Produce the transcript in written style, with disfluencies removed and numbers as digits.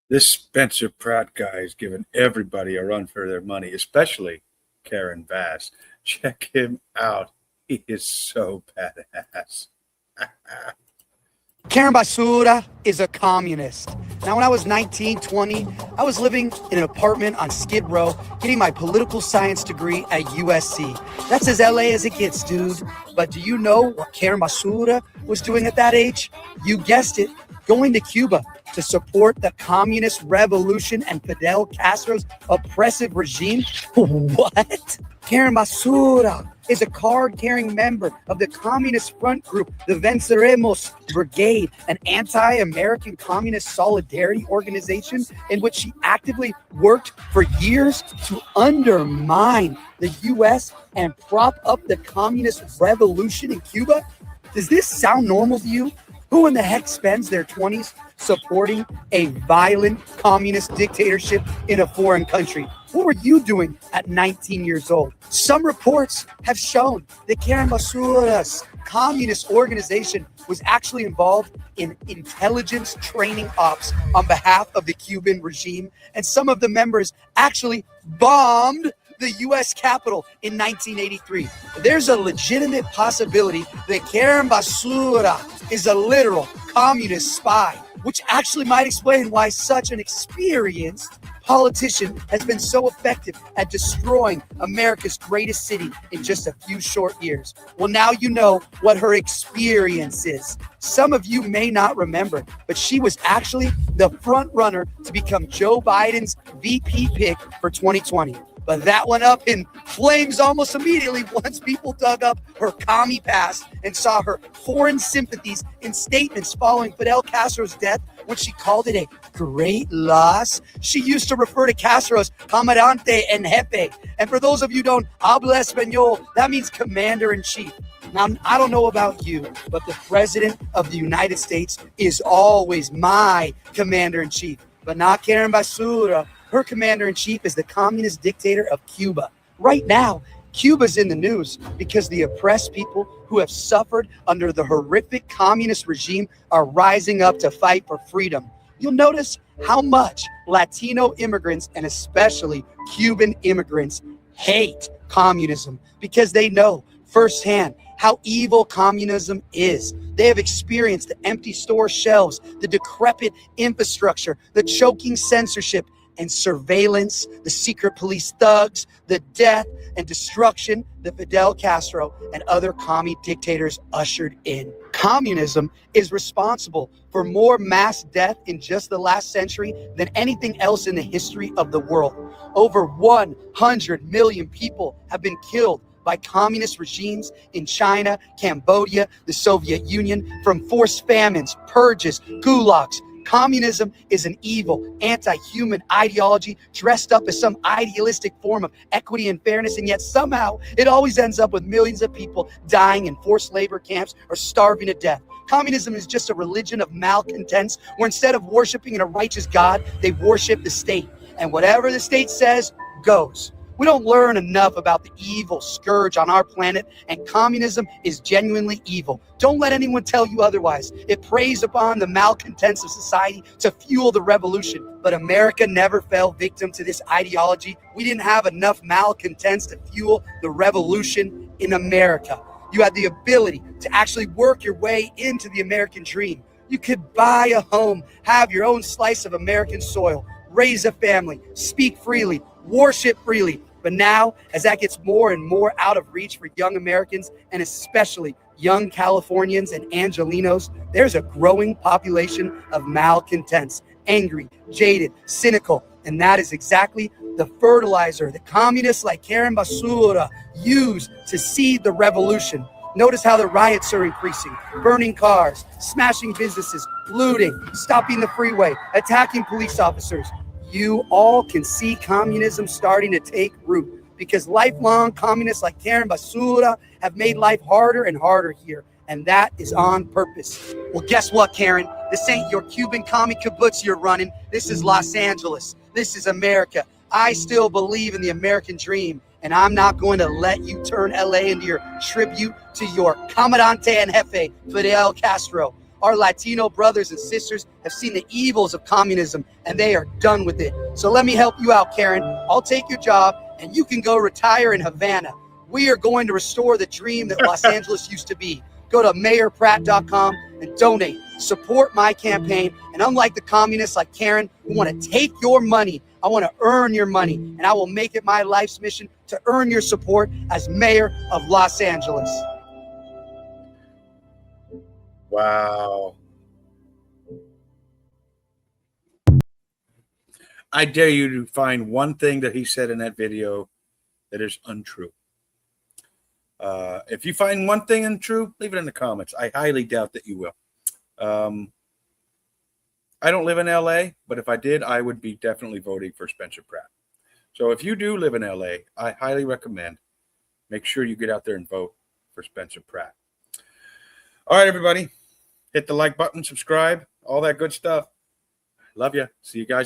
This Spencer Pratt guy is giving everybody a run for their money, especially Karen Bass. Check him out. He is so badass. Karen Basura is a communist. Now, when I was 19, 20, I was living in an apartment on Skid Row, getting my political science degree at USC. That's as LA as it gets, dude. But do you know what Karen Basura was doing at that age? You guessed it, going to Cuba to support the communist revolution and Fidel Castro's oppressive regime? What? Karen Basura is a card-carrying member of the Communist Front Group, the Venceremos Brigade, an anti-American communist solidarity organization in which she actively worked for years to undermine the U.S. and prop up the communist revolution in Cuba? Does this sound normal to you? Who in the heck spends their 20s supporting a violent communist dictatorship in a foreign country? What were you doing at 19 years old? Some reports have shown that Karen Basura's communist organization was actually involved in intelligence training ops on behalf of the Cuban regime, and some of the members actually bombed the U.S. Capitol in 1983. There's a legitimate possibility that Karen Basura is a literal communist spy, which actually might explain why such an experienced politician has been so effective at destroying America's greatest city in just a few short years. Well, now you know what her experience is. Some of you may not remember, but she was actually the front runner to become Joe Biden's VP pick for 2020. But that went up in flames almost immediately once people dug up her commie past and saw her foreign sympathies in statements following Fidel Castro's death when she called it a great loss. She used to refer to Castro as Comandante en Jefe. And for those of you who don't habla español, that means commander-in-chief. Now, I don't know about you, but the president of the United States is always my commander-in-chief, but not Karen Basura. Her commander-in-chief is the communist dictator of Cuba. Right now, Cuba's in the news because the oppressed people who have suffered under the horrific communist regime are rising up to fight for freedom. You'll notice how much Latino immigrants and especially Cuban immigrants hate communism because they know firsthand how evil communism is. They have experienced the empty store shelves, the decrepit infrastructure, the choking censorship, and surveillance, the secret police thugs, the death and destruction that Fidel Castro and other commie dictators ushered in. Communism is responsible for more mass death in just the last century than anything else in the history of the world. Over 100 million people have been killed by communist regimes in China, Cambodia, the Soviet Union, from forced famines, purges, gulags. Communism is an evil, anti-human ideology dressed up as some idealistic form of equity and fairness, and yet somehow it always ends up with millions of people dying in forced labor camps or starving to death. Communism is just a religion of malcontents where instead of worshiping a righteous God, they worship the state. And whatever the state says goes. We don't learn enough about the evil scourge on our planet, and communism is genuinely evil. Don't let anyone tell you otherwise. It preys upon the malcontents of society to fuel the revolution. But America never fell victim to this ideology. We didn't have enough malcontents to fuel the revolution in America. You had the ability to actually work your way into the American dream. You could buy a home, have your own slice of American soil, raise a family, speak freely, worship freely. But now, as that gets more and more out of reach for young Americans, and especially young Californians and Angelenos, there's a growing population of malcontents, angry, jaded, cynical, and that is exactly the fertilizer that communists like Karen Basura use to seed the revolution. Notice how the riots are increasing, burning cars, smashing businesses, looting, stopping the freeway, attacking police officers. You all can see communism starting to take root because lifelong communists like Karen Basura have made life harder and harder here. And that is on purpose. Well, guess what, Karen? This ain't your Cuban commie kibbutz you're running. This is Los Angeles. This is America. I still believe in the American dream, and I'm not going to let you turn LA into your tribute to your Comandante en Jefe, Fidel Castro. Our Latino brothers and sisters have seen the evils of communism, and they are done with it. So let me help you out, Karen. I'll take your job, and you can go retire in Havana. We are going to restore the dream that Los Angeles used to be. Go to mayorpratt.com and donate. Support my campaign. And unlike the communists like Karen who want to take your money, I want to earn your money. And I will make it my life's mission to earn your support as mayor of Los Angeles. Wow. I dare you to find one thing that he said in that video that is untrue. If you find one thing untrue, leave it in the comments. I highly doubt that you will. I don't live in LA, but if I did, I would be definitely voting for Spencer Pratt. So if you do live in LA, I highly recommend make sure you get out there and vote for Spencer Pratt. All right, everybody. Hit the like button, subscribe, all that good stuff. Love you. See you guys next.